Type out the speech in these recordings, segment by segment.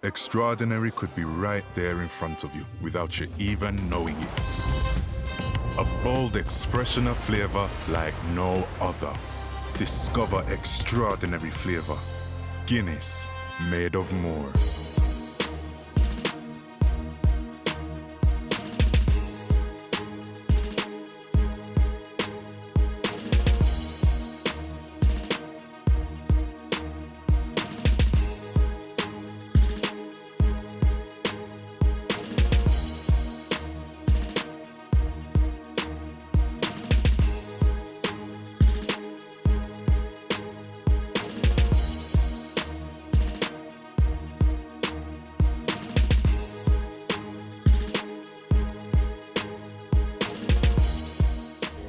Extraordinary could be right there in front of you without you even knowing it. A bold expression of flavor like no other. Discover extraordinary flavor. Guinness, made of more.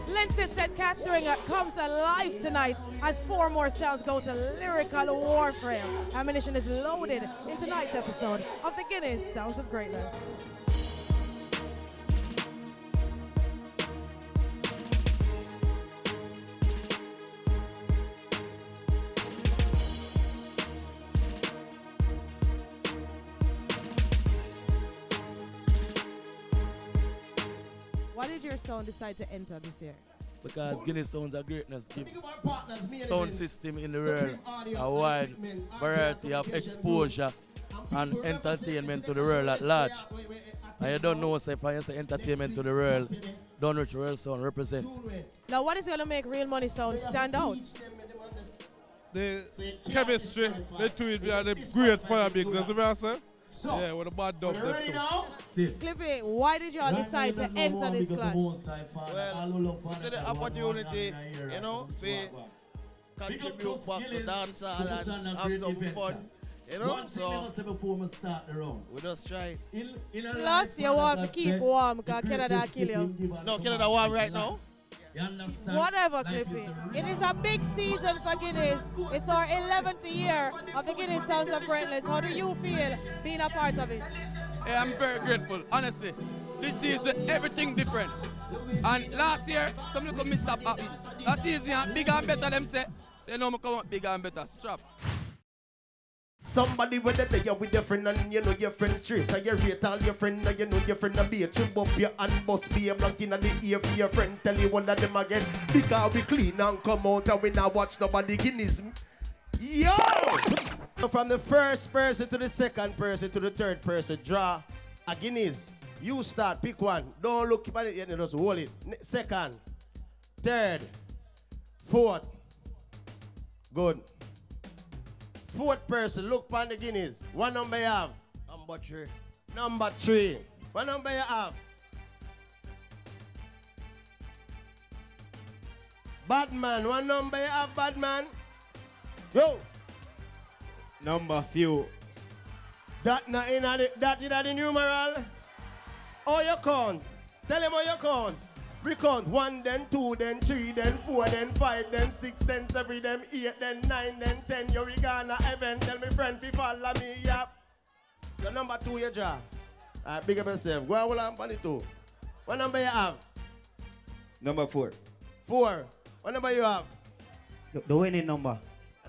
Linstead Catering comes alive tonight as 4 more cells go to lyrical warfare. Ammunition is loaded in tonight's episode of the Guinness Sounds of Greatness. Why did your son decide to enter this year? Because Guinness Sounds of Greatness give sound system in the world a wide variety of exposure and entertainment to the world at large. And you don't know, say, if I say entertainment to the world, don't reach Real Sound represent. Now, what is going to make Real Money Sound stand out? The chemistry between the great fire bigs, you see what I say? So, yeah, with a bad dub. We're ready now? Cliffy, why did you all decide to enter this clash? Well, it's the opportunity, you know, to contribute back to dancehall and have some fun. You know, so before we start the round. we just try. Plus, you want to keep warm because Canada kill you. No, Canada warm right now. Whatever, Cliffy. It is a big season for Guinness. It's our 11th year of the Guinness Sounds of Greatness. How do you feel being a part of it? Yeah, I'm very grateful, honestly. This season, everything different. And last year, some little mishap happened. Last season, bigger and better, them say no, I come out bigger and better. Strap. Somebody with the day with your friend and you know your friend straight. And you rate all your friend and you know your friend a beat. You bump your hand must be a blank in the ear for your friend. Tell you one of them again. Because we clean and come out and we not watch nobody Guinness. Yo! From the first person to the second person to the third person, draw a Guinness. You start, pick one. Don't look at it yet, just hold it. Second, third, fourth. Good. Fourth person, look on the Guinness. What number you have? Number 3. Number 3. What number you have? Badman. What number you have, Badman? Yo. Number few. That not in the numeral? Oh, you count. Tell him how you count. We count 1, then 2, then 3, then 4, then 5, then 6, then 7, then 8, then 9, then 10. You we gonna heaven. Tell me friend fi follow me, yap. Your number 2 you draw. Big up yourself. Go and hold on for the 2. What number you have? Number 4. 4. What number you have? The winning number.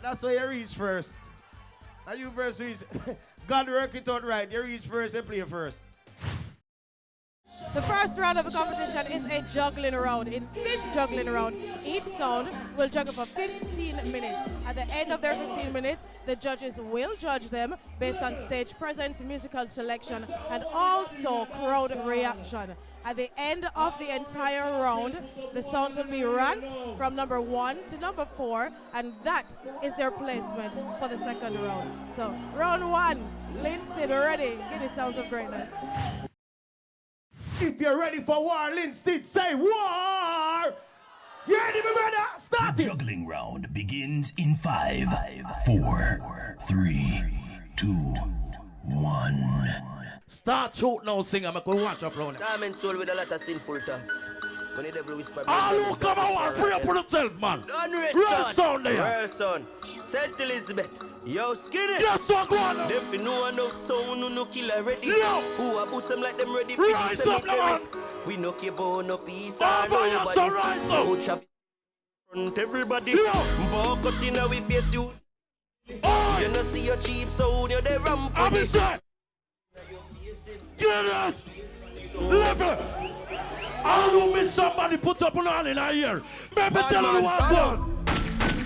That's why you reach first. And you first reach. God work it out right. You reach first and play first. The first round of the competition is a juggling round. In this juggling round, each sound will juggle for 15 minutes. At the end of their 15 minutes, the judges will judge them based on stage presence, musical selection, and also crowd reaction. At the end of the entire round, the sounds will be ranked from number 1 to number 4, and that is their placement for the second round. So, round 1, Linstead ready. Guinness Sounds of Greatness. If you're ready for war, Linstead, say war! You ready, my brother? Start The it! juggling round begins in 5, 4, 3, 2, 1. Start shoot now, singer. I could watch up round. Time and soul with a lot of sinful thoughts. When the devil whisper, All who come out, free up for yourself, man. Done red Real son. sound there. Real son. Saint Elizabeth. Yo, skinny. Yes, so go on. Them fi know enough sound who no kill already. Yo. Who a put them like them ready for Rise the up, cemetery. man. We no care about no peace Oh, or yes, so rise up. Coach have front everybody. Yo. Ball cut in we face you. Oh! You know see your cheap sound, you're the ramp. I'm inside! Guinness! Level! I don't miss somebody put up an all in a year. Maybe tell her what one.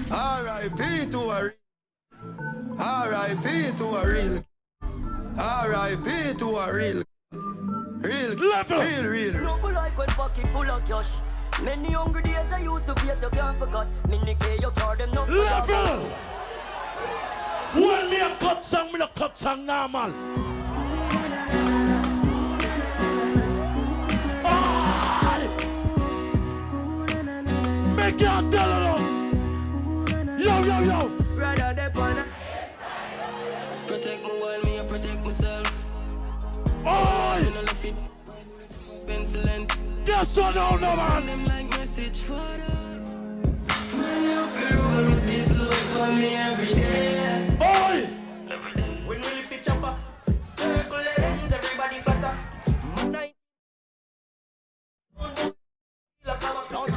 R.I.P. to a real. R.I.P. to a real. R.I.P. to a real. Real. Level! Real. No go like when pocket full of cash. Many hungry days I used to face, you can't forget. Many pay your card, them not Level! When me a cut song, me a cut song normal. Make your tell her. Yo. rather they wanna protect me while me I protect myself. Oi! Me no left it pencilin'. Yes or no, man? Them like message for them. Man, you feel roll with this look on me every day. Oi! When we lift it chopper, circle ends, everybody flatter. Midnight.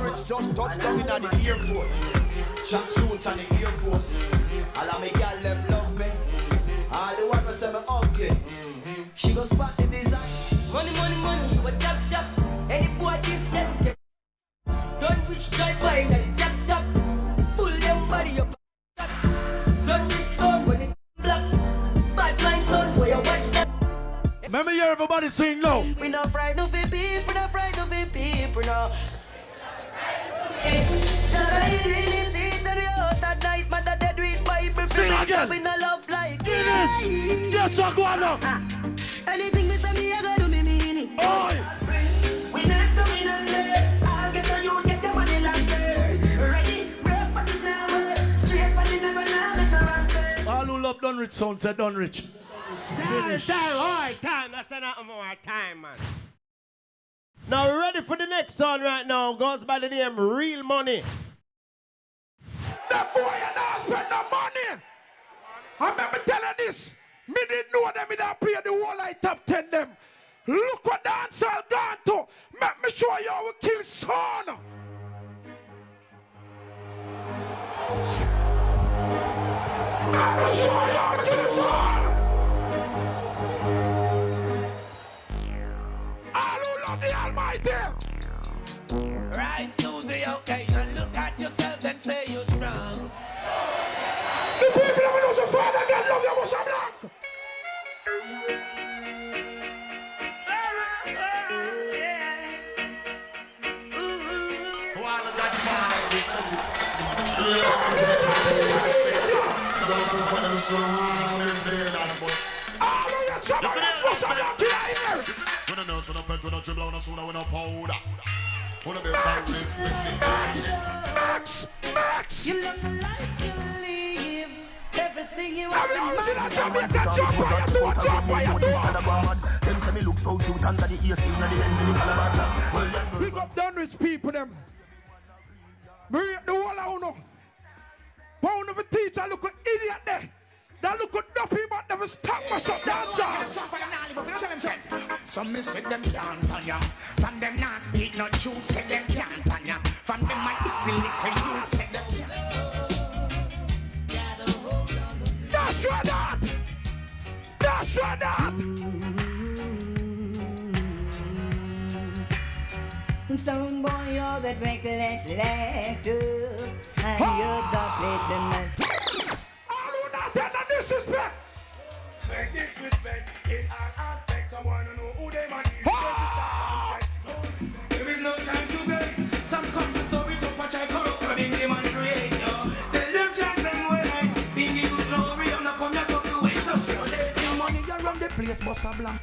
Rich just touched down in the airport. Track suits and the Air Force. All of me gal them love me. All the ones say me ugly. She go spot the design. Money, what chop. Any boy this them get. Don't reach drive by in the top. Pull them body up. Don't reach song when it black. Bad mind son, where you watch that. Let me hear everybody sing now. We not frightened of it, people, not frightened of it, people, no. Sing again. We no love like Guinness. Yes, I go on now. anything we say me, I gotta do me meaning. Oi! We not coming unless I'll get to you, get your money longer. Ready, break for the number. Straight for the never, now let her run. All who love Dunrich sound say Dunrich. Finish. Time. That's not more time, man. Now, ready for the next song right now. Goes by the name Real Money. That boy and I spend no money. I remember telling this. Me didn't know them, me didn't play the whole like top 10 them. Look what dance all gone to. Make me show you how we kill son. Let me show you how we kill son. All who love the Almighty. Rise to the occasion, look at yourself and say you're strong. The people of the Ocean Father, God love you, Ocean Black. Max! You love the life you live. Everything you want to Them say me look so cute under the AC in the lens in the calabash. Pick up Dunrich people them. Bring the whole out now. Pound of a teacher look an idiot there. That look a dopey but never stop my shop dancer. Some me say them can't pan ya. From them not speak no truth, say them can't pan ya. From them my disbelief for you, say them That's right that. That's right that. Some boy you're that reckless like to, and you don't play the man. All who not tell the disrespect. Say disrespect in all aspects. I wanna know who they man is. There is no time to waste. Some come to store it up, watch I corrupt, running them and create. Tell them change them ways. Being you glory, I'm not coming so few ways. So your money around the place, boss a blank.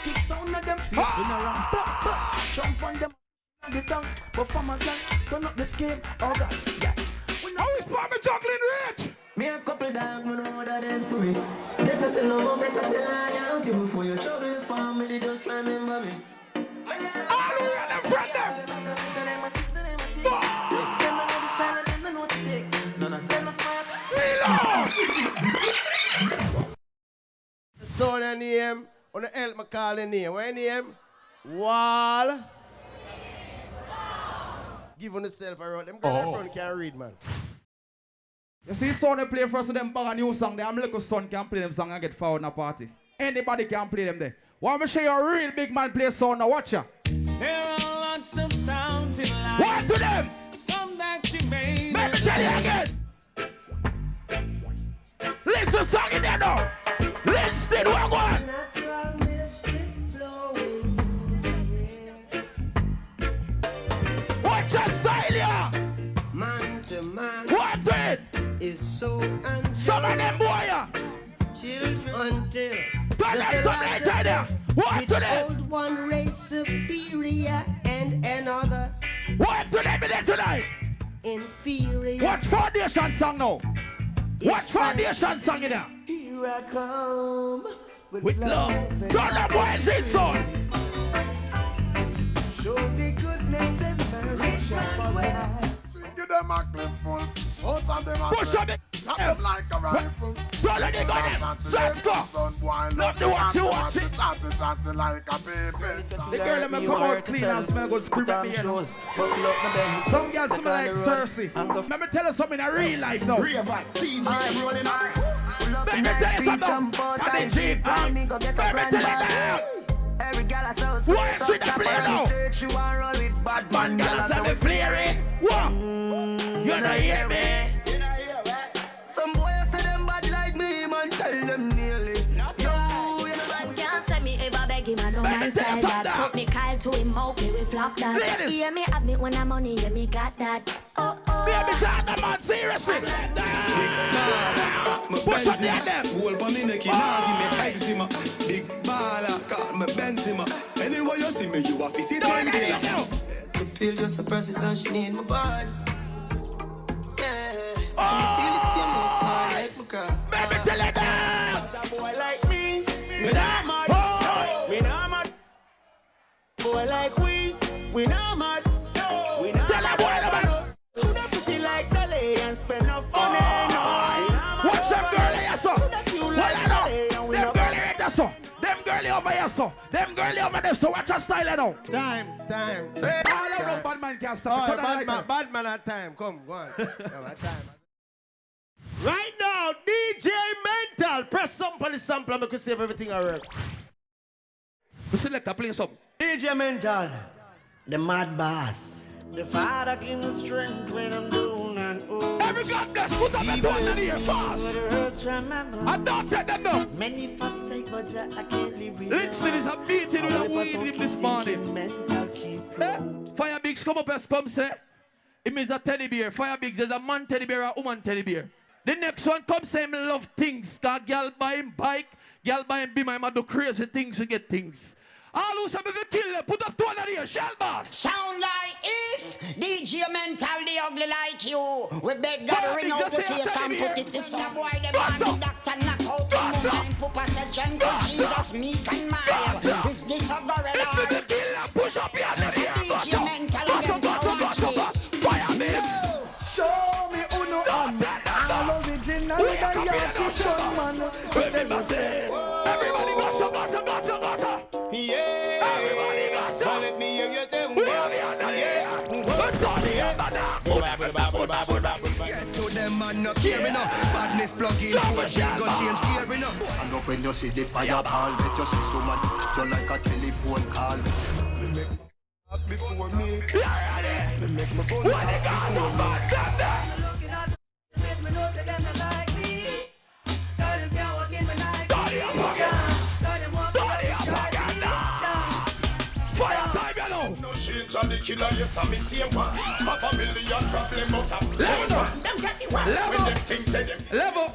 Kick sound of them face, we no run. Jump on them. The tongue, but from a gun, turn up the scheme. Oh God, yeah. How is Bobby juggling rich? Me have couple dogs, me know that ain't for me. Better say no, better say loyalty before you trouble your family. Just remember me. All who are them friend them. So the name, on the help me call the name. What name? Wall. Give on yourself a road. Them guys in front can't read, man. You see, son they play first of them bag a new song there. I'm little son can play them song and get found in a party. Anybody can play them there. Want me to show you a real big man play sound now? Watch ya. There are lots of sounds in life. What to them? Some that you made. Let me tell you again. Listen song in there now. Linstead, what one? Watch your style here. Man to man. What it? Is so unjust. Some of them boy. Children until Tell them something right there. What to them? hold one race superior and another What to them in there tonight? inferior. Watch foundation song now. Watch foundation song in there. Here I come With love. Don't let boys in son. Show the goodness and mercy. Give them a clip full. Out of them a Push up it. Knock them like a rifle. Don't let it go them. Let's go. Love to watch you watch it. Shanty like a baby. The girl them come out clean and smell good. Scream at me. You know. Some girls smell like Cersei. Let me tell you something in real life now. Ravers, TJ rolling out. Let me tell you something. And the Jeep. Let me tell you now. Every gal I saw Why is it a play now? she want roll with bad man. Girl, I said me flaring. What? You don't hear me? Some boys say them bad like me, man. Tell them nearly. Can't say me ever beg him, I don't mind style that. Put me Kyle to him out, me we flop that. Ladies. Hear me have me when I'm money, yeah me got that. Oh oh. Baby, talk the man seriously. Push up there them. Hold for me neck, nah give me eczema. Big baller, call me Benzema. Anyway you see me, you have to see them there. The pill just suppresses and she need my body. Yeah. Oh. You feel the same way, so I like my girl. Baby, tell her that. A boy like me, we not mad. Oh. We not mad. Boy like we not mad. No. We not Tell her boy mad. Coulda put it like Dolly and spend enough money. Watch them girl here, so. Them girl here, so. Them girl over here, so. Them girl over there, so watch your style now. Time. All around bad man can't stop. Oh, bad man at time. Come, go on. Come at time. Right now, DJ Mental. Press some for the sample and make you save everything alright. We select a play something. DJ Mental, the mad boss. The father give me strength when I'm down and oh. Every goddess put up a tongue in here fast. I don't take them down. Many forsake, but I can't live with Linstead is a beating with a weed this morning. Fire Bigs come up and come say, it means a teddy bear. Fire Bigs is a man teddy bear or a woman teddy bear. The next one come say, me love things. Cause girl buy him bike, girl buy him beam, I do crazy things to get things. All who say me kill them, put up 200 here, shell boss. Sound like if DJ Mental the ugly like you. We beg God ring out the face and put it this one. Boy, the man doctor knock out the woman. Papa said gentle Jesus, meek and mild. Is this a gorilla? Push up here, DJ Mental again, watch this. Fire Bigs. Show me uno on. All original, Everybody gossa. Yeah. Everybody gossa. Well, let me hear you tell me. We are the under there. Get to them man no care enough. Badness plug in for she go change gear enough. And up when you see the fireball, let you see someone you like a telephone call. Before me. Me make my phone what they got so bad, fire time, you know. No change on the killer, yes, I'm the same one. Half a million problem out of Level.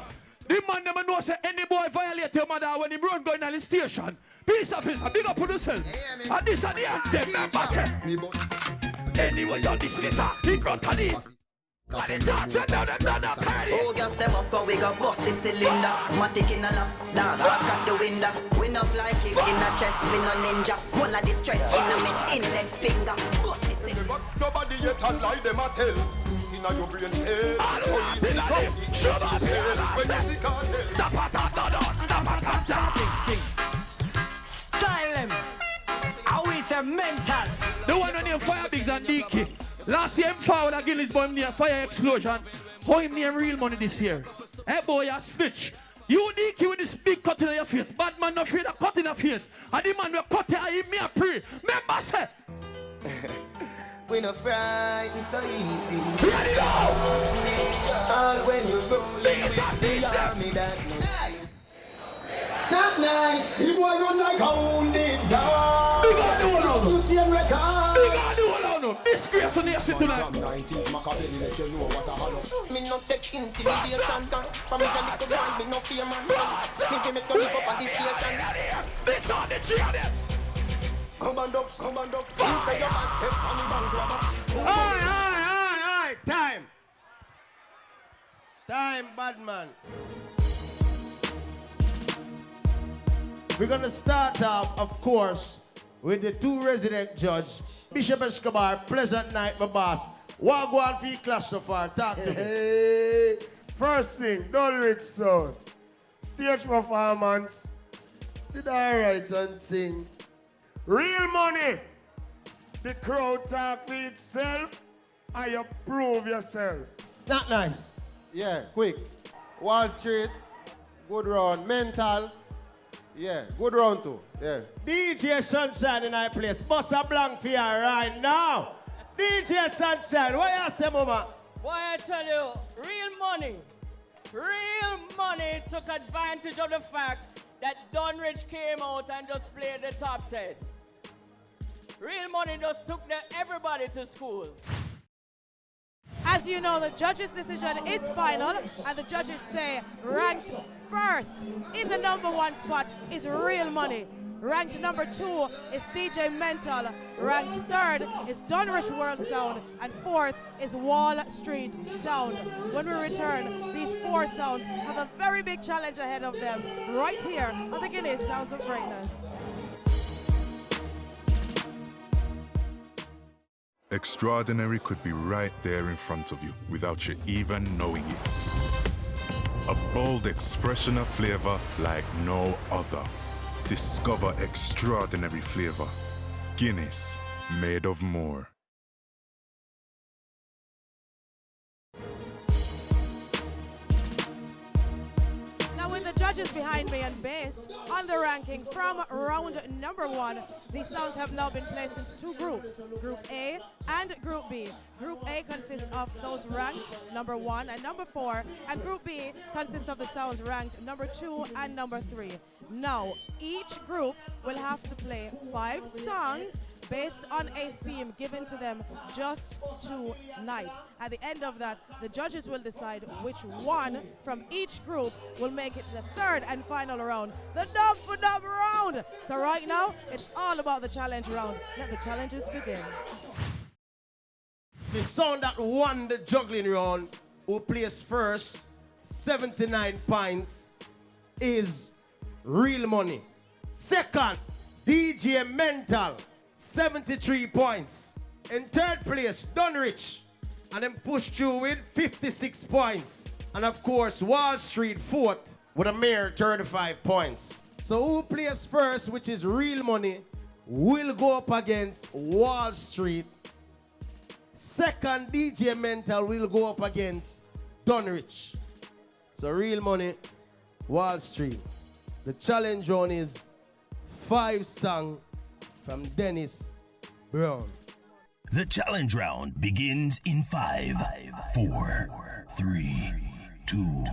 The man never know say any boy violate your mother when he run going on the station. Peace officer, big up for yourself. And this and the anthem, member say. Anyway, you dismiss her in front of it. And the dancer down them down the carry. Oh, girl, step up, cause we got bust the cylinder. Matic in a lap, dance, walk out the window. We no fly kick in a chest, we no ninja. One of the strength in a me index finger. Bust the cylinder. Nobody yet a lie, them a tell. Inna your brain cell. Police come, shut up, when you see cartel. Style them. How is a mental? The one on your Fire Bigs and DK. Last year, him forward a Guinness bomb near fire explosion. How him name Real Money this year? Hey boy, you snitch. You DQ with this big cut in your face. Bad man not afraid of cut in your face. And the man will cut it and me a pray. Remember say. We no frightened so easy. Ready now! All when you rolling with the army that not nice. He boy run like a wounded dog. Big on the wall now. You see him record. Big on the wall now. Disgrace on the city tonight. Me not take intimidation. From me a little boy, me no fear man. Me give me turn up at the station. This on the tree of them. Come on up. Inside your back, take on the bank grabber. Aye. Time, bad man. We're gonna start off, of course, with the two resident judge, Bishop Escobar. Pleasant night, my boss. What go on for your clash so far? Talk to me. Hey, first thing, Dulwich Sound. Stage performance. Did I write and sing? Real money. The crowd talk for itself and you prove yourself. Not nice. Yeah, quick. Wall Street, good round. Mental, yeah, good round too. Yeah. DJ Sunshine in our place. Bust a blank for you right now. DJ Sunshine, what you say, mama? Boy, I tell you, real money took advantage of the fact that Dunrich came out and just played the top 10. Real money just took everybody to school. As you know, the judges' decision is final, and the judges say ranked first in the #1 spot is Real Money. Ranked #2 is DJ Mental. Ranked 3rd is Dunrich World Sound. And 4th is Wall Street Sound. When we return, these 4 sounds have a very big challenge ahead of them right here on the Guinness Sounds of Greatness. Extraordinary could be right there in front of you without you even knowing it. A bold expression of flavor like no other. Discover extraordinary flavor. Guinness, made of more. Now with the judges behind me and based on the ranking from round #1, these sounds have now been placed into 2 groups, Group A and Group B. Group A consists of those ranked #1 and #4, and Group B consists of the sounds ranked #2 and #3. Now, each group will have to play 5 songs based on a theme given to them just tonight. At the end of that, the judges will decide which one from each group will make it to the 3rd and final round, the dub for dub round. So right now, it's all about the challenge round. Let the challenges begin. The sound that won the juggling round, who placed first, 79 points, is Real Money. Second, DJ Mental, 73 points. In 3rd place, Dunrich, and then pushed through with 56 points. And of course, Wall Street 4th with a mere 35 points. So who plays first, which is Real Money, will go up against Wall Street. Second, DJ Mental will go up against Dunrich. So Real Money, Wall Street. The challenge round is 5 songs from Dennis Brown. The challenge round begins in 5, 4, 3, 2,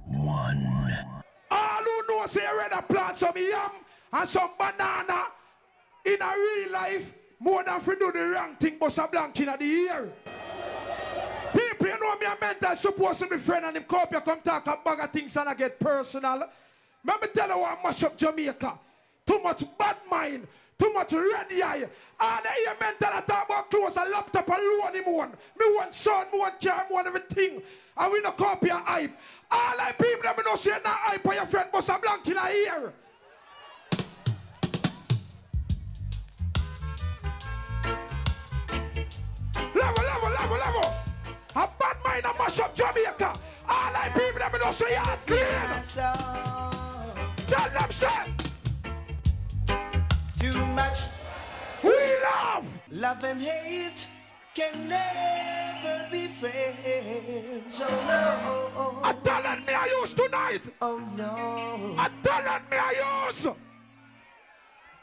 1. All who know say you rather plant some yam and some banana in a real life more than if you do the wrong thing but a blank in the ear. People you know me and Mental supposed to be friend and him come up here come talk a bag of things and I get personal. Let me tell you what mash up Jamaica. Too much bad mind, too much red eye. All the ear Mental I talk about clothes, a laptop alone him one. Me want son, me want car, me want everything. And we no copy a hype. All the people that me know say not hype for your friend but a blank in the ear. Level. A bad mind and mash up Jamaica. All the people that me know say you clean. Tell them say. Too much. We love. Love and hate can never never be friends. Oh no. A talent me I use tonight. Oh no. A talent me I use.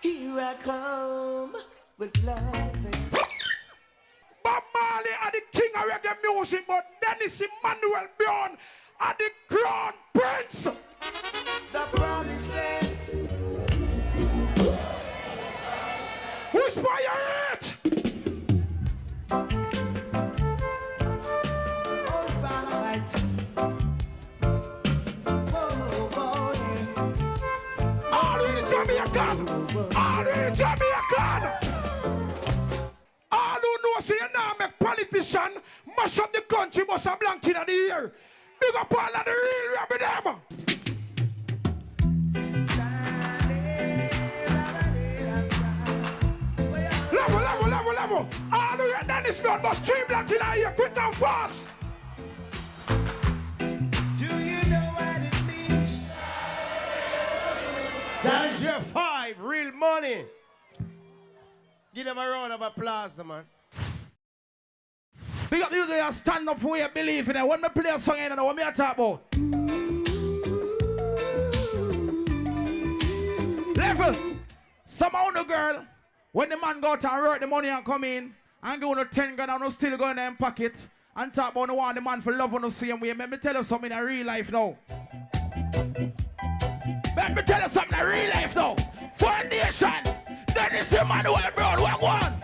Here I come with love. Bob Marley are the king of reggae music, but Dennis Emmanuel Brown are the crown prince. The promised land. Who's by your it? Alright. All in Jamaican. All in Jamaican. All who know say you now make politician mash up the country, must a blanket of the year. Big up all of the real rabbi them. Level. All the way down this blood must stream like in here quick and fast. Do you know what it means? That is your 5, real money. Give them a round of applause, the man. Big up you there, stand up for your belief in it. When me play a song, I don't know what me I talk about. Level. Somehow the girl, when the man go out and work the money and come in, and go on 10 grand and still go in them pocket, and talk about the one the man for love on the same way. Let me tell you something in real life now. Let me tell you something in real life now. Foundation, Dennis Emmanuel Brown, what one?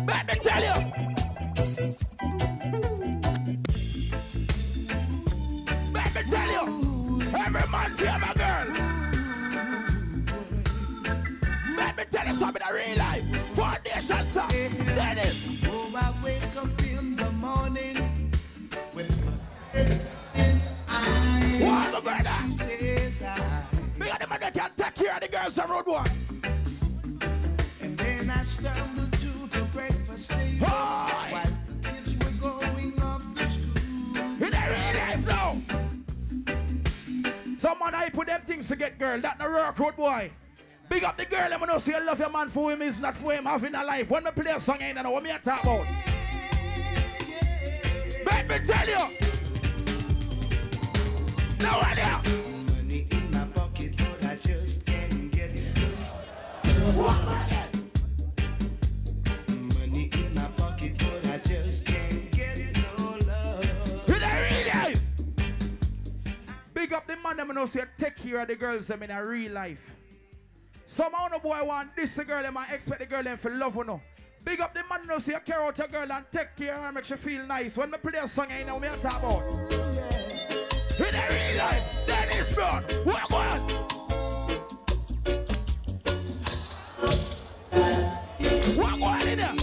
Let me tell you. Let me tell you. Every man feels a girl. Let me tell you something in real life. Foundation, sir. Dennis. Oh, I wake up in the morning with What the brother? she says I. Me got the man that can take care of the girls on road one. And then I stumble to the breakfast table while the kids were going off to school. In the real life now. Someone I put them things to get girl. That no work, road boy. Big up the girl. Let me know say you love your man for him is not for him having a life. When me play a song, I ain't know what me I talk about. Let me tell you. No idea. Money in my pocket, but I just can't get it. Money in my pocket, but I just can't get it. No love. In a real life. Big up the man. Let me know say take care of the girls them in a real life. Somehow the boy want this girl and I expect the girl them for love or no. Big up the man know say you care out a girl and take care of her, make she feel nice. When me play a song, I know what I talk about. In a real life, Dennis Brown, what on? What on in there?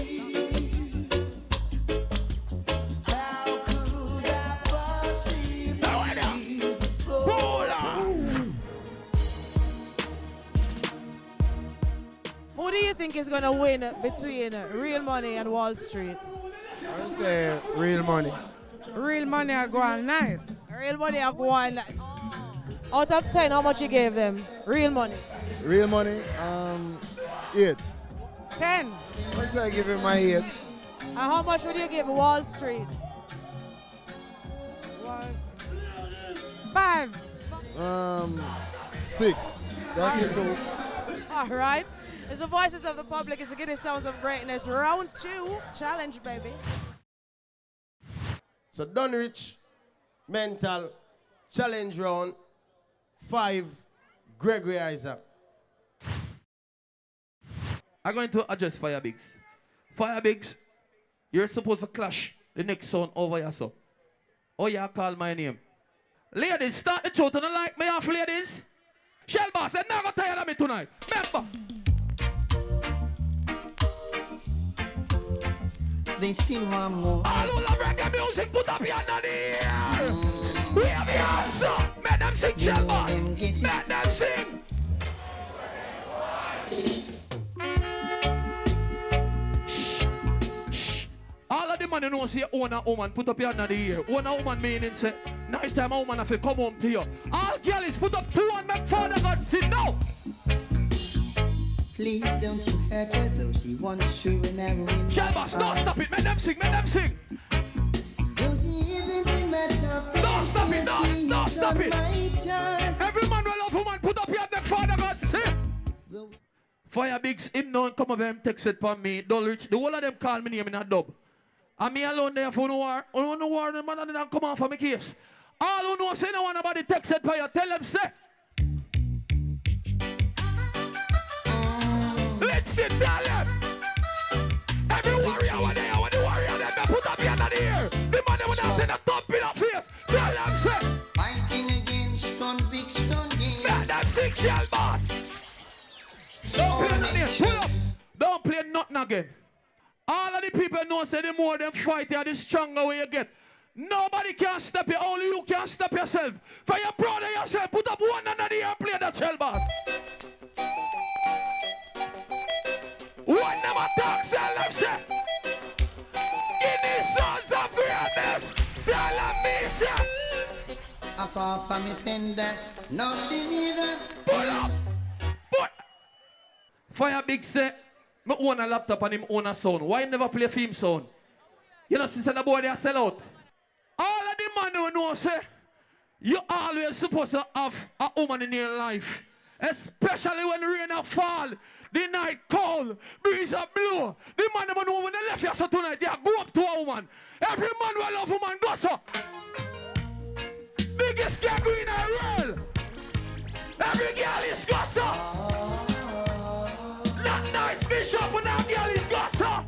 How could I possibly No idea. Who do you think is going to win between Real Money and Wall Street? I would say real money. Real Money are going nice. Real Money are going nice. Out of 10, how much you gave them? Real Money. Real money, 8. 10. I'd say I give him my 8. And how much would you give Wall Street? Was 5. 6. That's the two. All right. It's the voices of the public. It's the Guinness Sounds of Greatness. Round 2, challenge, baby. So Dunrich, mental, challenge round 5, Gregory Isaac. I'm going to address Fire Bigs. Fire Bigs, you're supposed to clash the next sound over your son. Oh, yeah, call my name. Ladies, start the show. Don't like me off, ladies. Shell boss, I'm not tired of me tonight. Remember. They still want more. All who love reggae music, put up your hand in the air. We have the answer. Make them sing, Shell boss. Make them sing. All of the man you know say own a woman, put up your hand in the air. Own a woman meaning say, night time a woman have to come home to you. All girls put up 2 and make Father God sit now. Please don't you hurt her, though she wants true and never win. Shelboss, no, stop it. Make them sing, make them sing. Though she isn't in my top 10, No, stop it, no, stop it. my chart. Every man will love woman, put up your neck, Father God, say. Fire Bigs, him now come over him text it for me. Don't reach. The whole of them call me name in a dub. And me alone there for no war. No war, the man didn't come on for my case. All who know say no one about the text it for you, tell them say. Let's tell them. Every warrior over there, when the warrior them put up your hand here. The man them out in the thump in the face. Tell them say. Fighting against conviction. Man, that's sick, shell boss. Don't play nothing. Pull up. Don't play nothing again. All of the people know say the more them fight you, the stronger way you get. Nobody can stop you. Only you can stop yourself. For your brother yourself, put up one another here and play that shell boss. One them attack cell them say. Guinness sons of greatness. Tell them me say. I fall from me fender. No, she neither. Pull up. Fire Big say, me own a laptop and him own a sound. Why never play theme sound? You know, since the boy they sell out. All of the man who know say, you always supposed to have a woman in your life. Especially when rain a fall, the night cold, breeze a blow. The man who know when they left you so tonight, they go up to a woman. Every man will love woman, go so. Biggest girl in the world. Every girl is go so. Not nice bishop when that girl is gossip.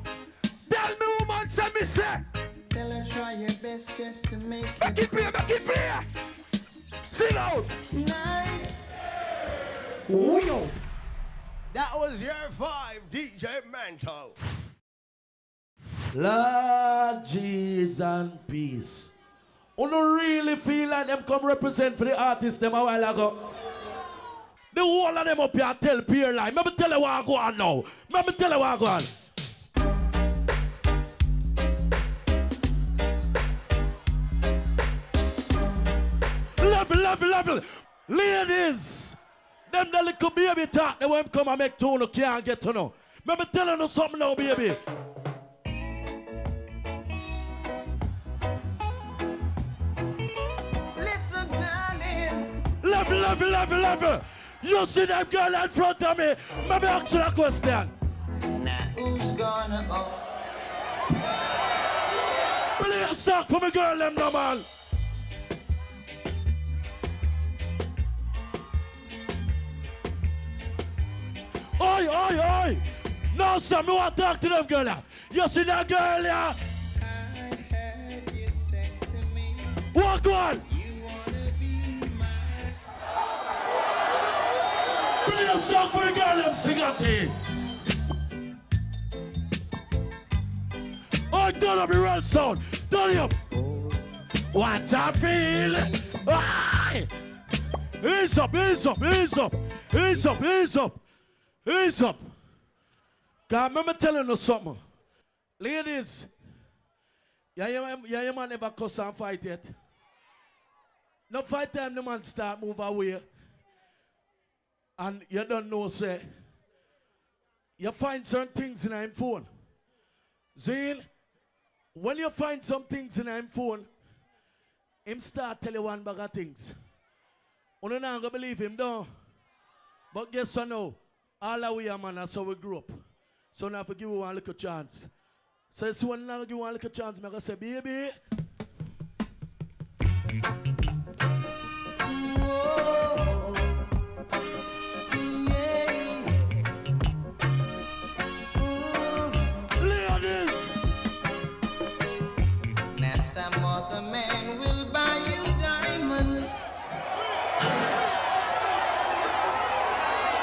Tell me woman say me say. Tell her try your best just to make it play, make it play. Sing out. Nice. Wow. That was your 5, DJ Mental. Lord Jesus and peace. You don't really feel like them come represent for the artists them a while ago? The whole of them up here tell peer line. Let me tell you what I go on now. Let me tell you what I go on. Level. Ladies, them the little baby talk, they won't come and make tune, you can't get to know. Let me tell you something now, baby. Listen, darling. Level. You see that girl in front of me? Let me ask you a question. Now who's gonna Play a song for me girl, them no man. Oi. No, sir, me want to talk to them girl. You see that girl, yeah? Walk on. Play a song for the girl, them sing at it. Oh, turn up the real sound. Turn it up. What I feel. Aye. Ease up. God, remember telling you something. Ladies, your man never cuss and fight yet. No fight time the man start move away. And you don't know, say, you find certain things in him phone. Zane, when you find some things in him phone, him start tell you one bag of things. You don't gonna believe him, though. But guess what now? All our we are man, that's how we grew up. So now I have to give you one little chance. So it's when I give you one little chance, I'm gonna say, baby. Some other man will buy you diamonds.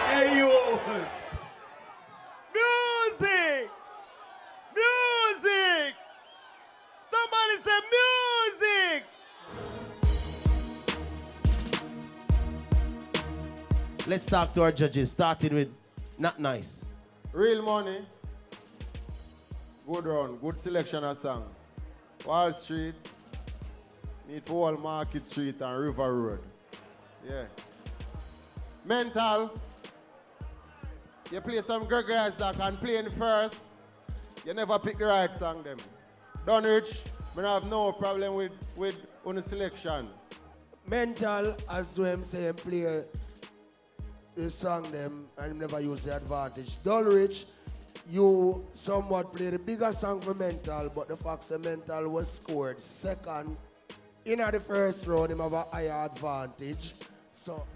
Hey, you. Music. Somebody say music. Let's talk to our judges, starting with Not Nice. Real money. Good run. Good selection of songs. Wall Street, need for all Market Street and River Road. Yeah. Mental, You play some Gregory Stock and playing first, you never pick the right song them. Dunrich, I have no problem with on the selection. Mental, as well say, play the song them and never use the advantage. Dulwich, you somewhat play the bigger song for Mental, but the fact that Mental was scored second in the first round, him have a higher advantage. So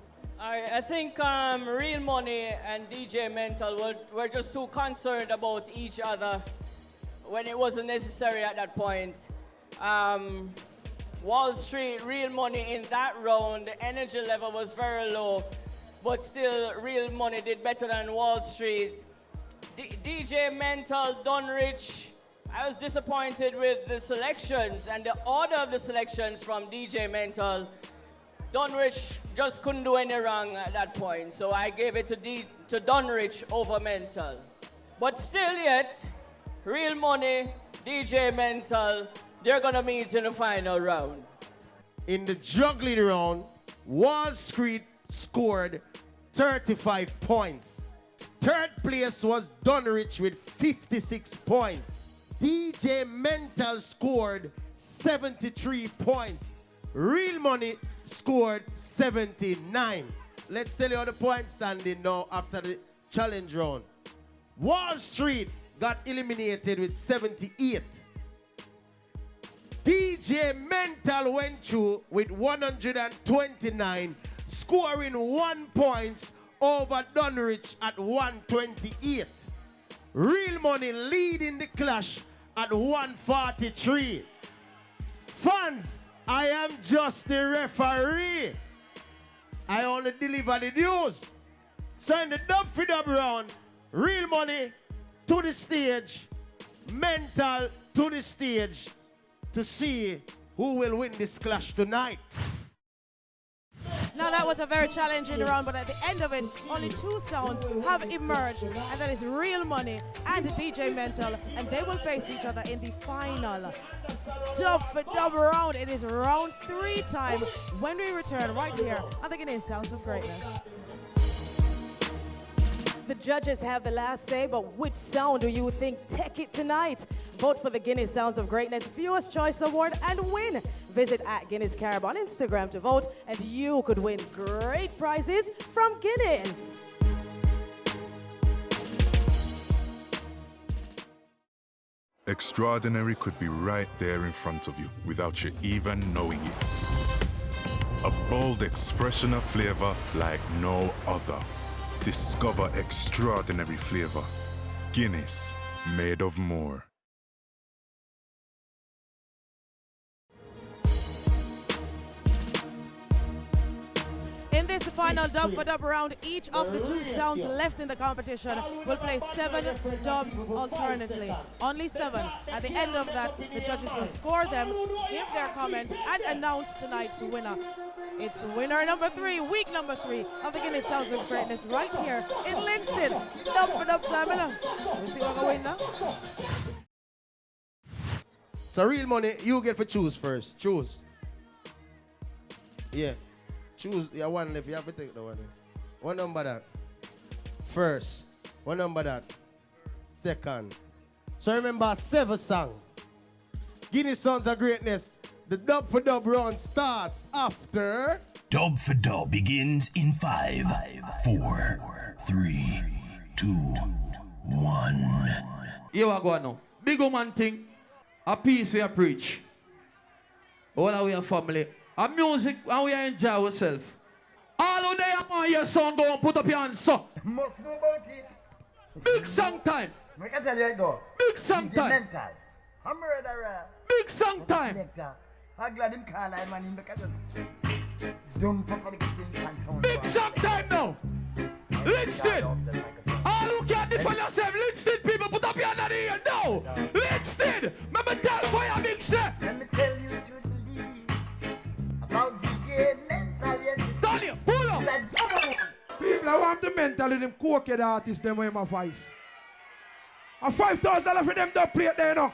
I think Real Money and DJ Mental were just too concerned about each other when it wasn't necessary at that point. Wall Street, Real Money in that round, the energy level was very low, but still Real Money did better than Wall Street. DJ Mental, Dunrich, I was disappointed with the selections and the order of the selections from DJ Mental. Dunrich just couldn't do any wrong at that point, so I gave it to Dunrich over Mental. But still yet, Real Money, DJ Mental, they're gonna meet in the final round. In the juggling round, Wall Street scored 35 points. Third place was Dunrich with 56 points. DJ Mental scored 73 points. Real Money scored 79. Let's tell you how the points standing now after the challenge round. Wall Street got eliminated with 78. DJ Mental went through with 129, scoring 1 point over Dunrich at 128. Real Money leading the clash at 143. Fans, I am just the referee. I only deliver the news. So in the dub for dub round, Real Money to the stage, Mental to the stage to see who will win this clash tonight. Now that was a very challenging round, but at the end of it, only two sounds have emerged, and that is Real Money and DJ Mental, and they will face each other in the final dub for dub round. It is round 3 time when we return right here on the Guinness Sounds of Greatness. The judges have the last say, but which sound do you think take it tonight? Vote for the Guinness Sounds of Greatness Viewers' Choice Award and win. Visit @Guinness Carib on Instagram to vote, and you could win great prizes from Guinness. Extraordinary could be right there in front of you without you even knowing it. A bold expression of flavor like no other. Discover extraordinary flavor. Guinness, made of more. In this final dub for dub round, each of the two sounds left in the competition will play 7 dubs alternately. Only 7. At the end of that, the judges will score them, give their comments, and announce tonight's winner. It's winner number 3, week number 3 of the Guinness Sounds of Greatness right here in Linstead. Dub for dub time, you know. We see who's going to win now. So Real Money, you get to choose first. Choose. Yeah. Choose. Yeah, one left. You have to take the one. What number that? First. What number that? Second. So remember, 7 song. Guinness Sounds of Greatness. The dub for dub round starts after. Dub for dub begins in 5, 4, 3, 2, 1. Here we go now. Big woman thing. A peace we are preach. All our family. A music and we enjoy ourselves. All of them on your sound go and put up your hands up. Must know about it. Big song time. I can tell you it go. Big song time. Mental. A murderer. Big song time. I'm glad him call I man him because just don't pop the kitchen pants on. Big song time now. Linstead. All who can't defend yourself, Linstead people, put up your hand in the air now. Linstead. Remember tell for your big set. Let me tell you truthfully about DJ Mental, yes. Daniel, pull up. People, I want the Mental in them cooked artists, them with my voice. And $5,000 for them don't play it there, you know.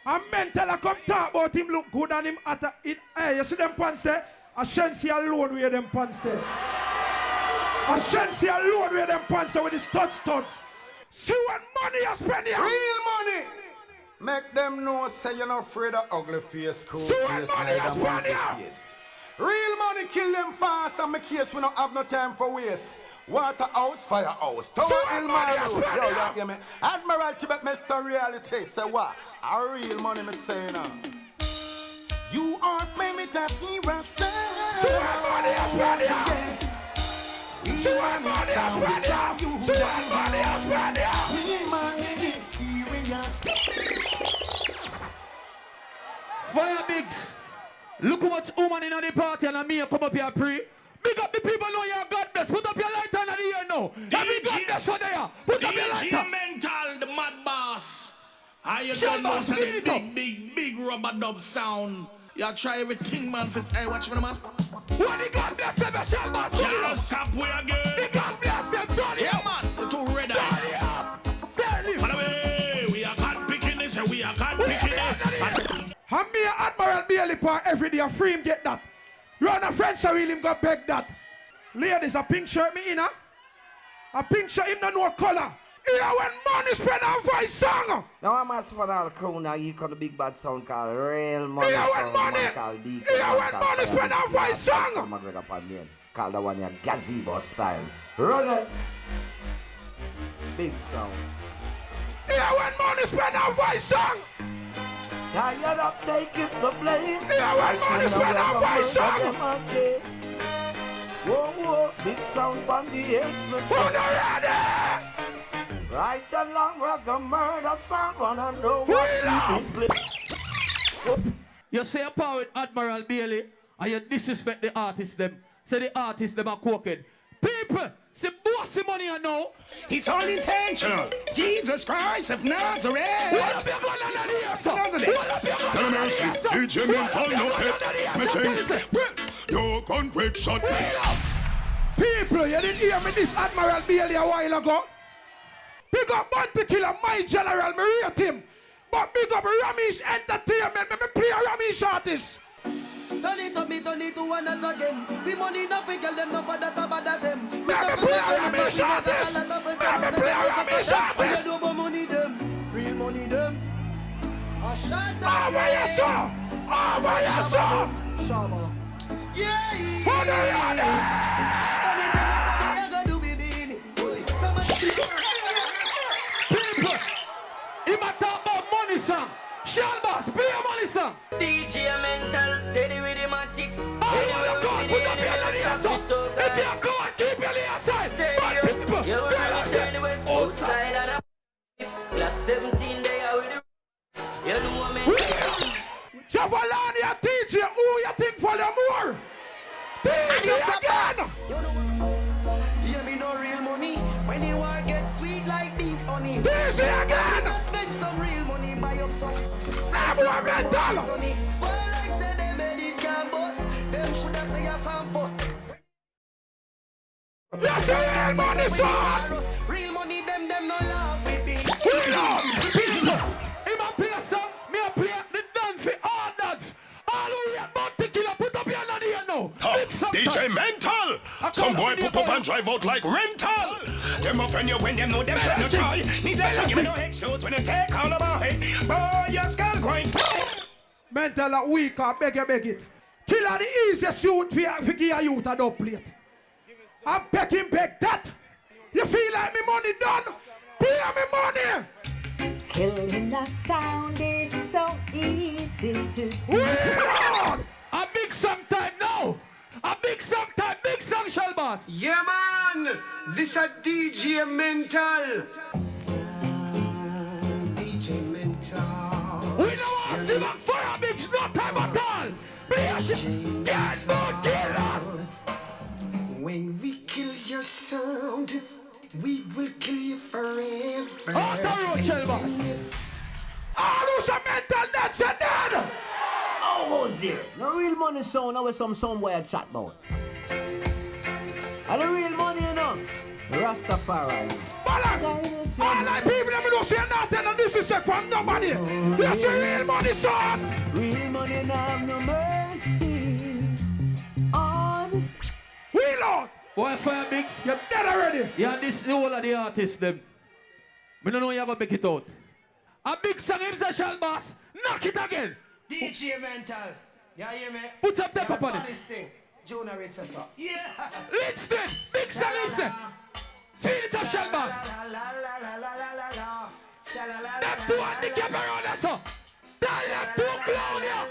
And Mental, I come talk about him look good and him at it. Hey, you see them pants there? I shan't see alone with them pants there. I sense you load with them pants with the studs. See what money you spend here. Real money. Make them know say you're not afraid of ugly face, cool see face, money you spend here. face. Real money kill them fast and my case we don't have no time for waste. Waterhouse, firehouse, Tower Hill, Yo, me. Admiral Tibet, Mr. Reality. Say what? A real money, me say now. You aren't made me to see myself. See what money is ready. Yes. See what money is ready. See what money is ready. Real money is serious. Fire Bigs. Look how much woman in the party and me come up here pre. Big up the people know you're God bless. Put up your lighter in the air now. Every God bless for there. Put up your lighter. DJ Mental, the mad boss. I don't know the big rubber dub sound. You try everything, man. Hey, watch me, man. What the God bless them, Shell Boss? Can't stop we again. The God bless them, turn it up. Yeah, man. The two red eye. By the way, we are God picking this and we are God picking it. And me and Admiral Bailey Park every day, a free him get that. Run a friend so him go beg that. Ladies, a pink shirt me in a pink shirt, him don't know color. Here when money spend on voice song. Now I'm asking for that crew now, you got the big bad sound called Real Money. Here when sound, money, called D. here when money spend on voice song. Call the one your gazebo style. Run it. Big sound. Here when money spend on voice song. Tired of taking the blame. Here when money spend on voice song. Whoa, big sound on the edge. Right along with the murder sound, wanna know what you play. You say a power with Admiral Bailey and you disrespect the artists them. Say the artists them are crooked. People, see bossy money I know. It's all intentional. Jesus Christ of Nazareth. What up your gun under the ear, sir? What No mercy, DJ Mental, no pet. Me sing, your concrete shot. People, you didn't hear me this Admiral Bailey a while ago? Big up Bounty Killer, my general, me rate him. But big up Ramesh Entertainment, me play a Ramesh artist. Turn it up, me turn it to one notch again. We money enough, we tell them no for that about them. Me play a Ramesh artist. Me play a Ramesh artist. We do money them, real money them. A shot up. Over your son. Over your son. Shama. Yeah. Hold on. People, he might talk about money song. Shell Boss, play a money song. DJ Mental, steady with the matic. Anyway, you go, put up your ear, son. If you go and keep your ear side. But people, outside of the Glock 17 there with the you know what I mean? Javalani and DJ, who you think for the more? DJ again! Hear me no real money. When you want get sweet like this, honey. DJ again! Just spend some real money, buy up some. More mental! Well, like say they made it campus. Them shoulda say a song first. Yes, real money, son! Real money, them no laugh with me. People, if I play a song, me a play the dance for all that. All who read Bounty Killer, put up your hand here now. DJ Mental! Some boy pop up and drive out like rental. Them offend you when them know them should not try. Needless to give you no excuse when you take all about it. Boy, your skull going. Mental a weak, beg it. Killer the easiest youth for give a youth a dub plate. I'm begging that. You feel like me money done? Pay me money. Killing the sound is so easy to do. A big song time now. A big song time, big song, Shell Boss. Yeah, man. This a DJ Mental. DJ Mental. We don't want to see that fire mix, no time at all. Please, get more killer. When we kill your sound, we will kill you forever. Out the road, Shell Boss. All who's a mental, that's a dead. Oh, who's there? No real money sound, now some boy a chat about. And the real money, you know. Rastafari. Balance! All like people that don't say nothing and this is from nobody. You see real money, son! Real money now have no mercy. Honest. We Lord! Boy, Fire Bigs. You're dead already. Yeah, this the whole of the artists, them. Me don't know you're going to make it out. A big song, him say, Shall Boss. Knock it again. DJ Mental. You hear me? Put some tempo on it. This thing. Junior Ritz or so. Yeah. Linstead. Big song, him say. Speed it up, Shall Boss. Them two and the cap around us, so. Tell them two clown here.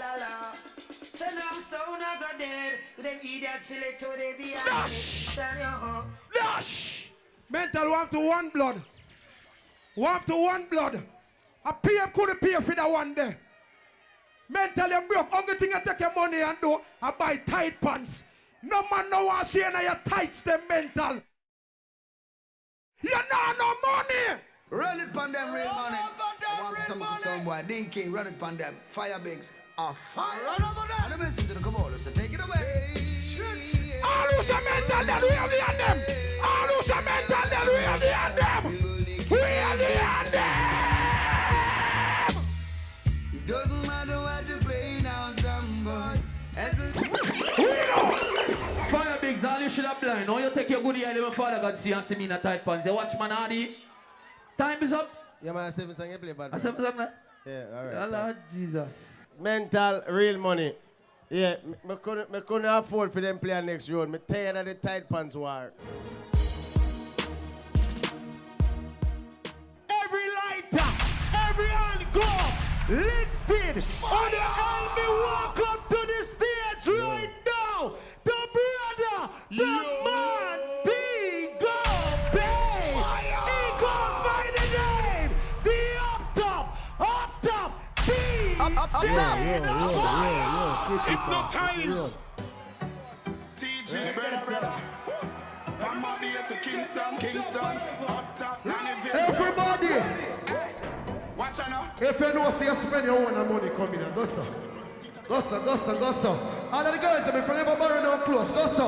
So now sound I got dead. Them idiots select to the behind. Dash. Mental want to one blood. Want to one blood. A PM couldn't pay for that one day. Mental you broke. Only thing I take your money and do, I buy tight pants. No man no one see any of your tights them mental. You know no money. Run it pon them real money. I want some boy. DK, run it pon them. Fire Bigs. Fire over there. And the message to the Kabbalah, so take it away. All who's a mental, then we have the hand them. All who's a mental, then we have the hand them. We have the hand them. It doesn't matter what you play now, somebody. Fire Bigs, all you should have blind. Now you take your good ear, when Father God see and see me in a tight pants. You watch man, Adi. Time is up. Yeah, man, 7 songs you play, bad. I 7 songs, man? Yeah, all right. Lord Jesus. Mental, real money. Yeah, me couldn't afford for them play next road. Me tired of the tight pants war. Every lighter, every hand go. Linstead, on the hand me walk up to the stage right now. The brother, the man, D-Go Bay. He goes by the name, the up top, D. Hypnotize. TG, brother. From Mobile to Kingston, up top, Everybody. Watch out now. If you know, see you spend your own money coming in, go so. Go so. All of the girls, if you never borrow no clothes, go so.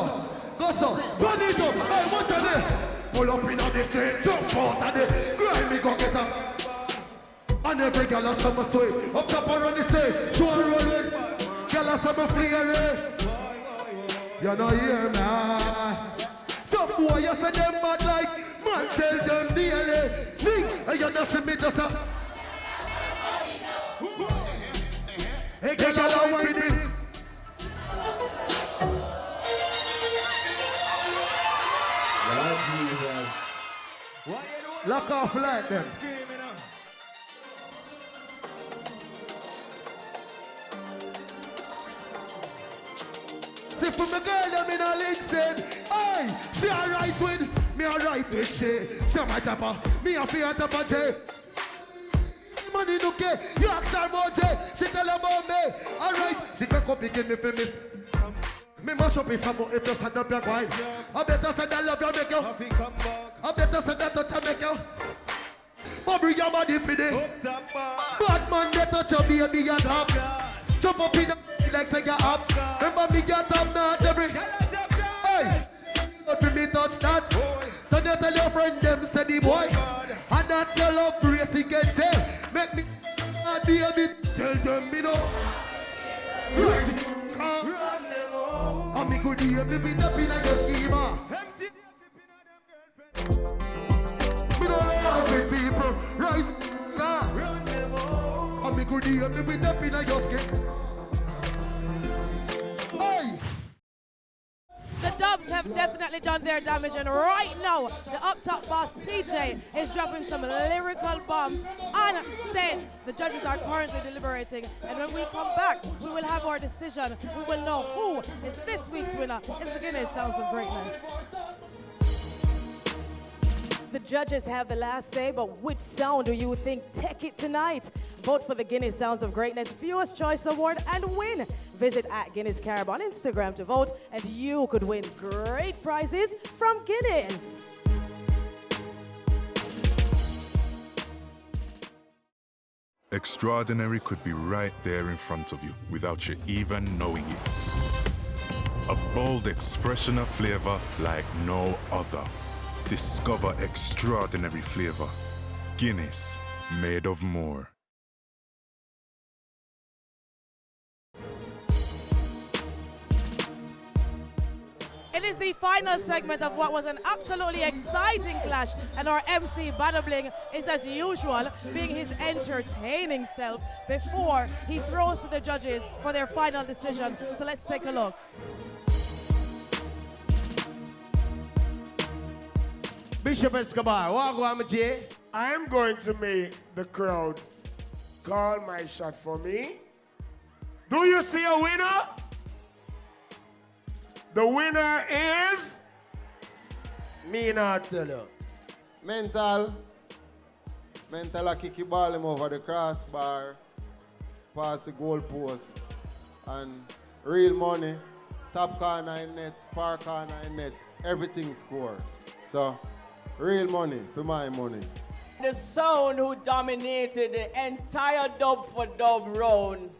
Run it up, hey, what's that? Pull up in on the street, jump out of the grind me go get up. And every girl has some sweet. Up top around the stage, show her rolling. Girl has some fleering. You know hear me. Some boy you say them bad like man tell them daily. Sing, and you know see me just a. Hey girl, I want it. Lock off like them. See for my girl, I'm in a Linstead. Hey, she alright with me, alright with she my tapper, me a fear tapper J. Money no care, you ask her about J. She tell about me, alright. She can come begin me for me. Me mash up his hammer if you stand up your wine. I better say that love you make you. I better say that touch you make you. Bobby your body for the bad man they touch your baby and up. Jump up in the like say you're up. Remember me get up not every. Hey, don't me touch that. Then you tell your friend them say the boy. And that your love brace he can say. Make me baby tell them me no. I'm me good here, me beat up in a your schema. Me don't love with people, rise car. I'm me good here, me beat up in a your schema. Hey! The Dubs have definitely done their damage, and right now, the up top boss TJ is dropping some lyrical bombs on stage. The judges are currently deliberating, and when we come back, we will have our decision. We will know who is this week's winner. It's the Guinness Sounds of Greatness. The judges have the last say, but which sound do you think take it tonight? Vote for the Guinness Sounds of Greatness Viewers' Choice Award and win. Visit @Guinness Carib on Instagram to vote, and you could win great prizes from Guinness. Extraordinary could be right there in front of you without you even knowing it. A bold expression of flavor like no other. Discover extraordinary flavor. Guinness, made of more. It It is the final segment of what was an absolutely exciting clash, and our MC Badabling is, as usual, being his entertaining self before he throws to the judges for their final decision. So let's take a look. Bishop Escobar, what go on, Jay? I'm going to make the crowd call my shot for me. Do you see a winner? The winner is... Me not tell you. Mental a kick the ball him over the crossbar, pass the goal post, and real money, top corner in net, far corner in net, everything score. So, real money for my money. The sound who dominated the entire dub for dub round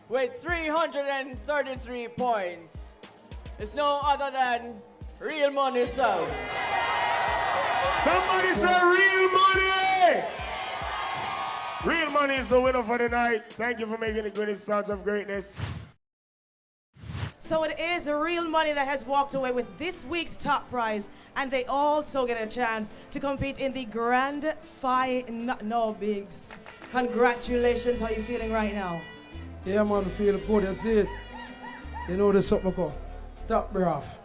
with 333 points is no other than Real Money Sound. Somebody say Real Money! Real Money is the winner for the night. Thank you for making the Guinness Sounds of Greatness. So it is Real Money that has walked away with this week's top prize, and they also get a chance to compete in the Grand No Bigs. Congratulations, how are you feeling right now? Yeah, man, feel good, you see it. You know there's something called top breath.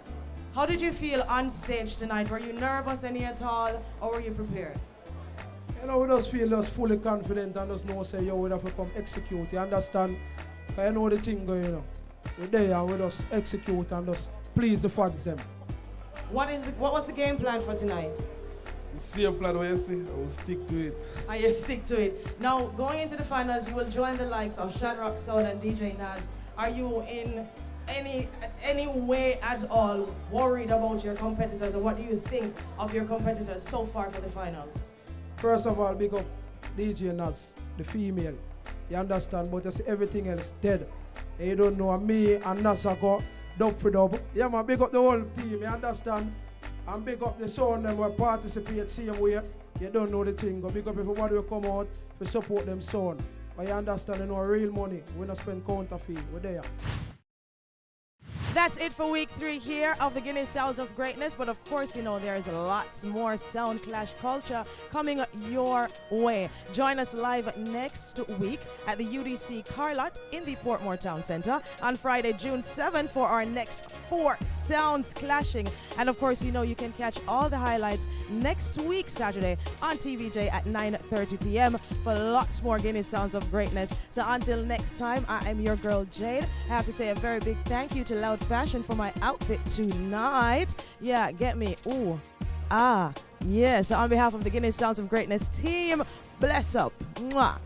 How did you feel on stage tonight? Were you nervous any at all, or were you prepared? You know, we just feel just fully confident and just know say, yo, we have to come execute, you understand? Because you know the thing going on. We're there and we just execute and just please the fans them. What was the game plan for tonight? The same plan what you see, I will stick to it. And you stick to it. Now, going into the finals, you will join the likes of Shadrach Sound and DJ Naz. Are you in any way at all worried about your competitors, or what do you think of your competitors so far for the finals? First of all, big up DJ Naz, the female. You understand? But you see everything else dead. And you don't know me and Naz go dub for dub. Yeah, man, big up the whole team, you understand? And big up the sound them will participate same way. You don't know the thing. Go big up everybody will come out to support them sound. But you understand, you know, real money. We don't spend counterfeit. We're there. That's it for week 3 here of the Guinness Sounds of Greatness. But of course, you know, there's lots more sound clash culture coming your way. Join us live next week at the UDC Carlot in the Portmore Town Centre on Friday, June 7th for our next 4 sounds clashing. And of course, you know, you can catch all the highlights next week, Saturday, on TVJ at 9:30 p.m. for lots more Guinness Sounds of Greatness. So until next time, I am your girl, Jade. I have to say a very big thank you to Loud Fashion for my outfit tonight. Yeah, get me. Ooh. Ah. Yes. So on behalf of the Guinness Sounds of Greatness team, bless up. Mwah.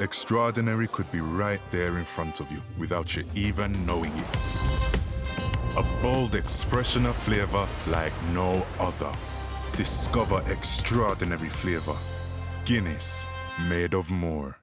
Extraordinary could be right there in front of you without you even knowing it. A bold expression of flavor like no other. Discover extraordinary flavor. Guinness, made of more.